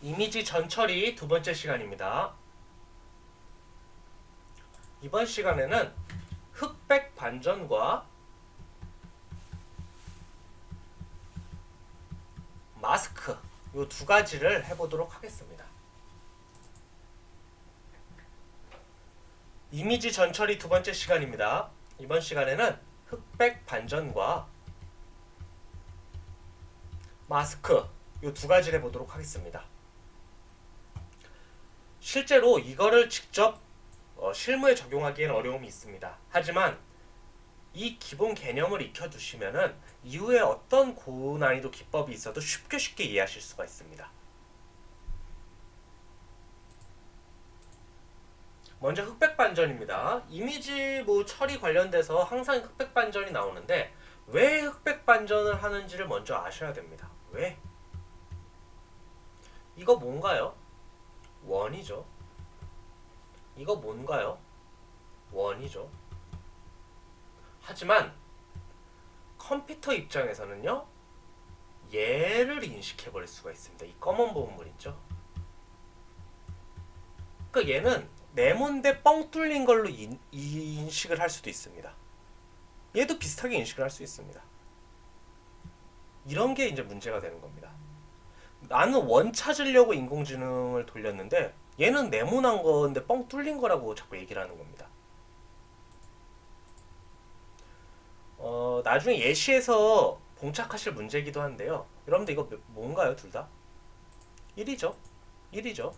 이미지 전처리 두 번째 시간입니다. 이번 시간에는 흑백 반전과 마스크 이 두 가지를 해보도록 하겠습니다. 이미지 전처리 두 번째 시간입니다. 이번 시간에는 흑백 반전과 마스크 이 두 가지를 해보도록 하겠습니다. 실제로 이거를 직접 실무에 적용하기에는 어려움이 있습니다. 하지만 이 기본 개념을 익혀두시면은 이후에 어떤 고난이도 기법이 있어도 쉽게 이해하실 수가 있습니다. 먼저 흑백 반전입니다. 이미지 처리 관련돼서 항상 흑백 반전이 나오는데 왜 흑백 반전을 하는지를 먼저 아셔야 됩니다. 왜? 이거 뭔가요? 원이죠. 이거 뭔가요? 원이죠. 하지만 컴퓨터 입장에서는요, 얘를 인식해버릴 수가 있습니다. 이 검은 부분물 있죠. 그러니까 얘는 네모인데 뻥 뚫린 걸로 인식을 할 수도 있습니다. 얘도 비슷하게 인식을 할 수 있습니다. 이런 게 이제 문제가 되는 겁니다. 나는 원 찾으려고 인공지능을 돌렸는데 얘는 네모난 건데 뻥 뚫린 거라고 자꾸 얘기를 하는 겁니다. 나중에 예시에서 봉착하실 문제이기도 한데요. 여러분들 이거 뭔가요? 둘 다? 1이죠. 1이죠.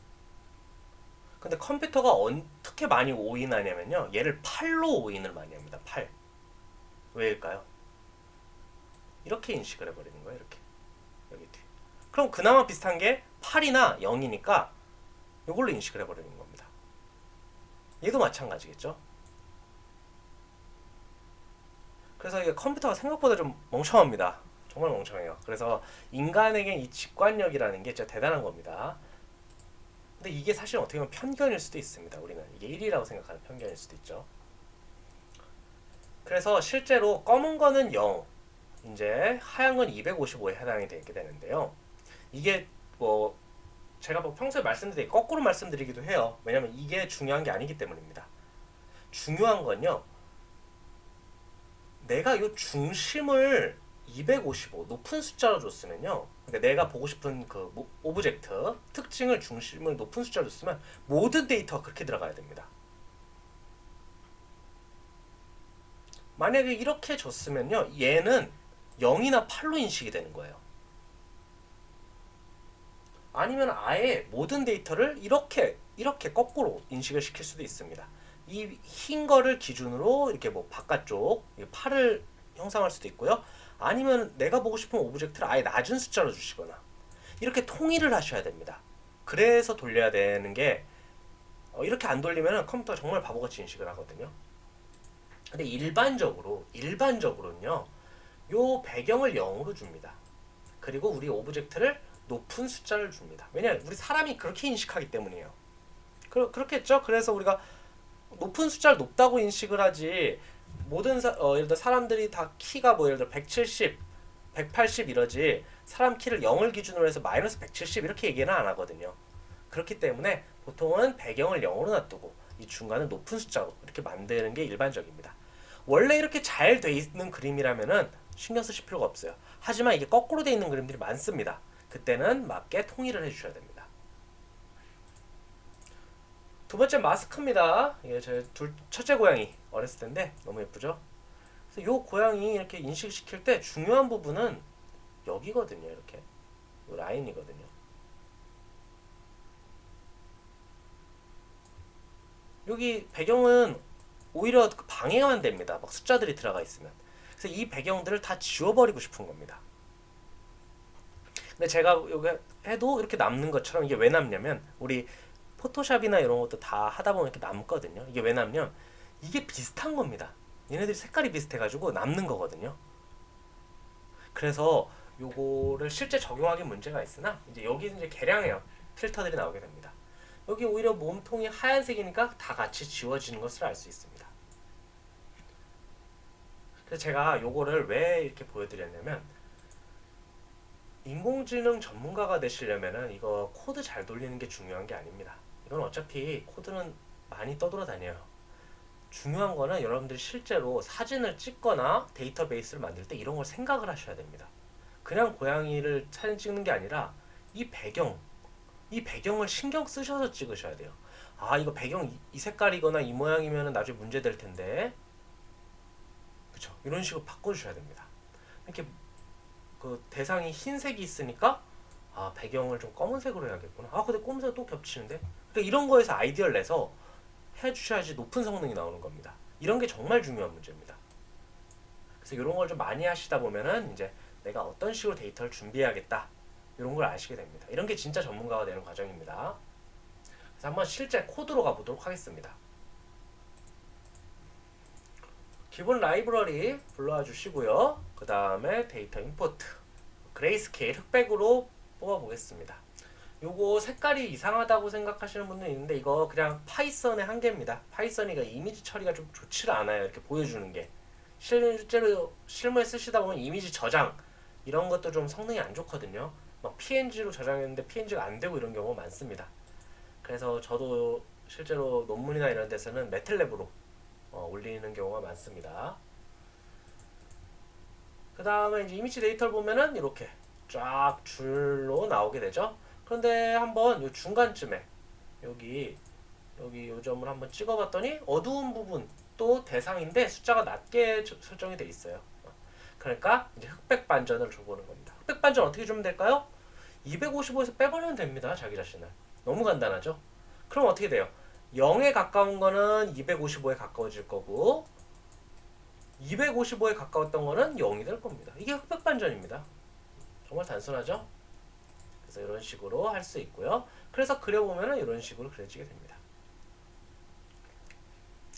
근데 컴퓨터가 어떻게 많이 오인하냐면요. 얘를 8로 오인을 많이 합니다. 8. 왜일까요? 이렇게 인식을 해버리는 거예요. 이렇게. 여기 뒤. 그럼 그나마 비슷한 게 8이나 0이니까 이걸로 인식을 해버리는 겁니다. 얘도 마찬가지겠죠. 그래서 이게 컴퓨터가 생각보다 좀 멍청합니다. 정말 멍청해요. 그래서 인간에게 이 직관력이라는 게 진짜 대단한 겁니다. 근데 이게 사실 어떻게 보면 편견일 수도 있습니다. 우리는 이게 1이라고 생각하는 편견일 수도 있죠. 그래서 실제로 검은 거는 0, 이제 하얀 건 255에 해당이 되게 되는데요. 이게 제가 평소에 말씀드리기 거꾸로 말씀드리기도 해요. 왜냐면 이게 중요한 게 아니기 때문입니다. 중요한 건요, 내가 이 중심을 255 높은 숫자로 줬으면요, 그러니까 내가 보고 싶은 그 오브젝트 특징을 중심을 높은 숫자로 줬으면 모든 데이터가 그렇게 들어가야 됩니다. 만약에 이렇게 줬으면요, 얘는 0이나 8로 인식이 되는 거예요. 아니면 아예 모든 데이터를 이렇게 거꾸로 인식을 시킬 수도 있습니다. 이 흰 거를 기준으로 이렇게 바깥쪽 8을 형상할 수도 있고요. 아니면 내가 보고 싶은 오브젝트를 아예 낮은 숫자로 주시거나 이렇게 통일을 하셔야 됩니다. 그래서 돌려야 되는 게 이렇게 안 돌리면 컴퓨터가 정말 바보같이 인식을 하거든요. 근데 일반적으로는요, 요 배경을 0으로 줍니다. 그리고 우리 오브젝트를 높은 숫자를 줍니다. 왜냐하면 우리 사람이 그렇게 인식하기 때문이에요. 그렇겠죠? 그래서 우리가 높은 숫자를 높다고 인식을 하지, 모든 예를 들어 사람들이 다 키가 예를 들어 170, 180 이러지, 사람 키를 0을 기준으로 해서 마이너스 170 이렇게 얘기는 안 하거든요. 그렇기 때문에 보통은 배경을 0으로 놔두고 이 중간은 높은 숫자로 이렇게 만드는 게 일반적입니다. 원래 이렇게 잘 돼 있는 그림이라면은 신경 쓰실 필요가 없어요. 하지만 이게 거꾸로 돼 있는 그림들이 많습니다. 그때는 맞게 통일을 해주셔야 됩니다. 두 번째 마스크입니다. 예, 제 첫째 고양이 어렸을 텐데 너무 예쁘죠? 그래서 요 고양이 이렇게 인식시킬 때 중요한 부분은 여기거든요. 이렇게 요 라인이거든요. 여기 배경은 오히려 방해만 됩니다. 막 숫자들이 들어가 있으면. 그래서 이 배경들을 다 지워버리고 싶은 겁니다. 근데 제가 여기 해도 이렇게 남는 것처럼, 이게 왜 남냐면 우리 포토샵이나 이런 것도 다 하다 보면 이렇게 남거든요. 이게 왜 남냐면 이게 비슷한 겁니다. 얘네들이 색깔이 비슷해가지고 남는 거거든요. 그래서 요거를 실제 적용하기 문제가 있으나 이제 여기 이제 개량형 필터들이 나오게 됩니다. 여기 오히려 몸통이 하얀색이니까 다 같이 지워지는 것을 알 수 있습니다. 그래서 제가 요거를 왜 이렇게 보여드렸냐면 인공지능 전문가가 되시려면은 이거 코드 잘 돌리는 게 중요한 게 아닙니다. 이건 어차피 코드는 많이 떠돌아다녀요. 중요한 거는 여러분들이 실제로 사진을 찍거나 데이터베이스를 만들 때 이런 걸 생각을 하셔야 됩니다. 그냥 고양이를 사진 찍는 게 아니라 이 배경, 이 배경을 신경 쓰셔서 찍으셔야 돼요. 아, 이거 배경 이 색깔이거나 이 모양이면 나중에 문제 될 텐데. 그쵸? 이런 식으로 바꿔주셔야 됩니다. 이렇게 그 대상이 흰색이 있으니까 아, 배경을 좀 검은색으로 해야겠구나. 아, 근데 검은색 또 겹치는데. 그러니까 이런 거에서 아이디어를 내서 해주셔야지 높은 성능이 나오는 겁니다. 이런 게 정말 중요한 문제입니다. 그래서 이런 걸 좀 많이 하시다 보면은 이제 내가 어떤 식으로 데이터를 준비해야겠다, 이런 걸 아시게 됩니다. 이런 게 진짜 전문가가 되는 과정입니다. 그래서 한번 실제 코드로 가보도록 하겠습니다. 기본 라이브러리 불러와 주시고요. 그 다음에 데이터 임포트, 그레이스케일 흑백으로 뽑아 보겠습니다. 요거 색깔이 이상하다고 생각하시는 분들 있는데 이거 그냥 파이썬의 한계입니다. 파이썬이 이미지 처리가 좀 좋지를 않아요. 이렇게 보여주는 게. 실제로 실무에 쓰시다 보면 이미지 저장 이런 것도 좀 성능이 안 좋거든요. 막 PNG로 저장했는데 PNG가 안 되고 이런 경우가 많습니다. 그래서 저도 실제로 논문이나 이런 데서는 매틀랩으로 올리는 경우가 많습니다. 그 다음에 이제 이미지 데이터를 보면은 이렇게 쫙 줄로 나오게 되죠. 그런데 한번 요 중간쯤에 여기 요 점을 한번 찍어봤더니 어두운 부분 또 대상인데 숫자가 낮게 설정이 돼 있어요. 그러니까 이제 흑백 반전을 줘보는 겁니다. 흑백 반전 어떻게 주면 될까요? 255에서 빼버리면 됩니다. 자기 자신을. 너무 간단하죠? 그럼 어떻게 돼요? 0에 가까운 거는 255에 가까워질 거고 255에 가까웠던 거는 0이 될 겁니다. 이게 흑백 반전입니다. 정말 단순하죠? 그래서 이런 식으로 할 수 있고요. 그래서 그려보면은 이런 식으로 그려지게 됩니다.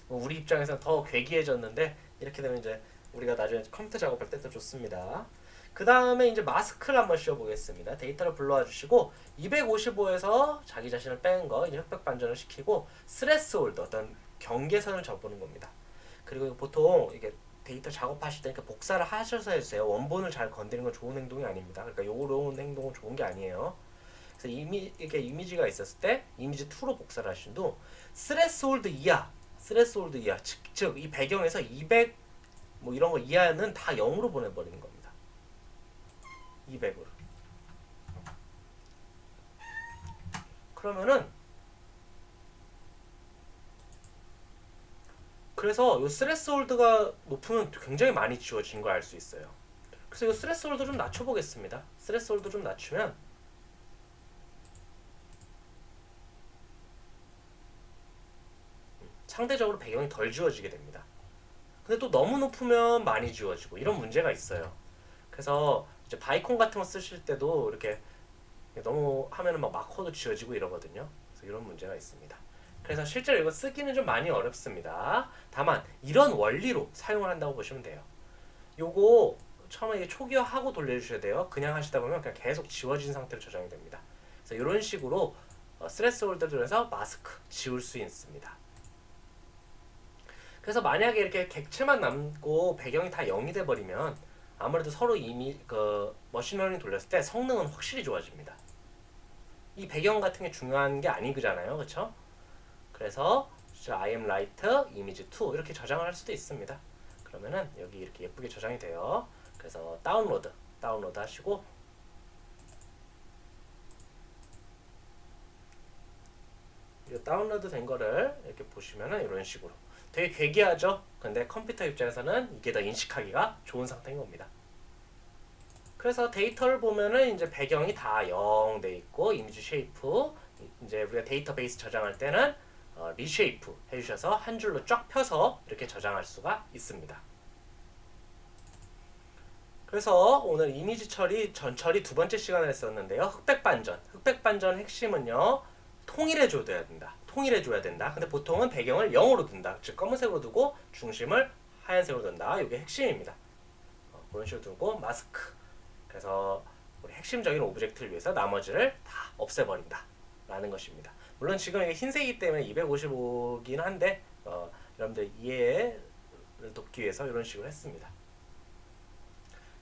우리 입장에서는 더 괴기해졌는데 이렇게 되면 이제 우리가 나중에 컴퓨터 작업할 때 더 좋습니다. 그 다음에 이제 마스크를 한번 씌워보겠습니다. 데이터를 불러와 주시고 255에서 자기 자신을 뺀 거 이제 흑백 반전을 시키고 스레스홀드 어떤 경계선을 접보는 겁니다. 그리고 보통 이게 데이터 작업하실 때니까 복사를 하셔서 해주세요. 원본을 잘 건드리는 건 좋은 행동이 아닙니다. 그러니까 요런 행동은 좋은 게 아니에요. 그래서 이렇게 이미지가 있었을 때 이미지 2로 복사를 하신 후 스레스홀드 이하 즉 이 배경에서 200 뭐 이런 거 이하는 다 0으로 보내버리는 겁니다. 200으로. 그러면은 그래서 이 스레스홀드가 높으면 굉장히 많이 지워진 걸 알 수 있어요. 그래서 이 스레스홀드 좀 낮춰보겠습니다. 스레스홀드 좀 낮추면 상대적으로 배경이 덜 지워지게 됩니다. 근데 또 너무 높으면 많이 지워지고 이런 문제가 있어요. 그래서 이제 바이콘 같은 거 쓰실 때도 이렇게 너무 하면은 막 마커도 지워지고 이러거든요. 그래서 이런 문제가 있습니다. 그래서 실제로 이거 쓰기는 좀 많이 어렵습니다. 다만 이런 원리로 사용을 한다고 보시면 돼요. 요거 처음에 이게 초기화하고 돌려주셔야 돼요. 그냥 하시다 보면 그냥 계속 지워진 상태로 저장이 됩니다. 그래서 이런 식으로 스레스홀드를 해서 마스크 지울 수 있습니다. 그래서 만약에 이렇게 객체만 남고 배경이 다 0이 돼버리면 아무래도 서로 이미 그 머신러닝 돌렸을 때 성능은 확실히 좋아집니다. 이 배경 같은 게 중요한 게 아니잖아요, 그렇죠? 그래서 I am light, image 2 이렇게 저장을 할 수도 있습니다. 그러면은 여기 이렇게 예쁘게 저장이 돼요. 그래서 다운로드 하시고 이 다운로드 된 거를 이렇게 보시면은 이런 식으로 되게 괴기하죠? 근데 컴퓨터 입장에서는 이게 더 인식하기가 좋은 상태인 겁니다. 그래서 데이터를 보면은 이제 배경이 다 0 돼 있고 이미지 쉐이프 이제 우리가 데이터베이스 저장할 때는 리쉐이프 해주셔서 한 줄로 쫙 펴서 이렇게 저장할 수가 있습니다. 그래서 오늘 이미지 처리, 전 처리 두 번째 시간을 했었는데요. 흑백 반전 핵심은요. 통일해줘야 된다. 근데 보통은 배경을 0으로 둔다. 즉 검은색으로 두고 중심을 하얀색으로 둔다. 이게 핵심입니다. 그런 식으로 두고 마스크. 그래서 우리 핵심적인 오브젝트를 위해서 나머지를 다 없애버린다. 라는 것입니다. 물론 지금 이게 흰색이기 때문에 255긴 한데 여러분들 이해를 돕기 위해서 이런 식으로 했습니다.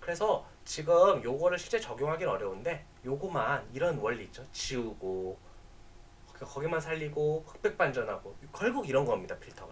그래서 지금 요거를 실제 적용하기는 어려운데 요거만 이런 원리 있죠. 지우고 거기만 살리고 흑백 반전하고 결국 이런 겁니다. 필터가.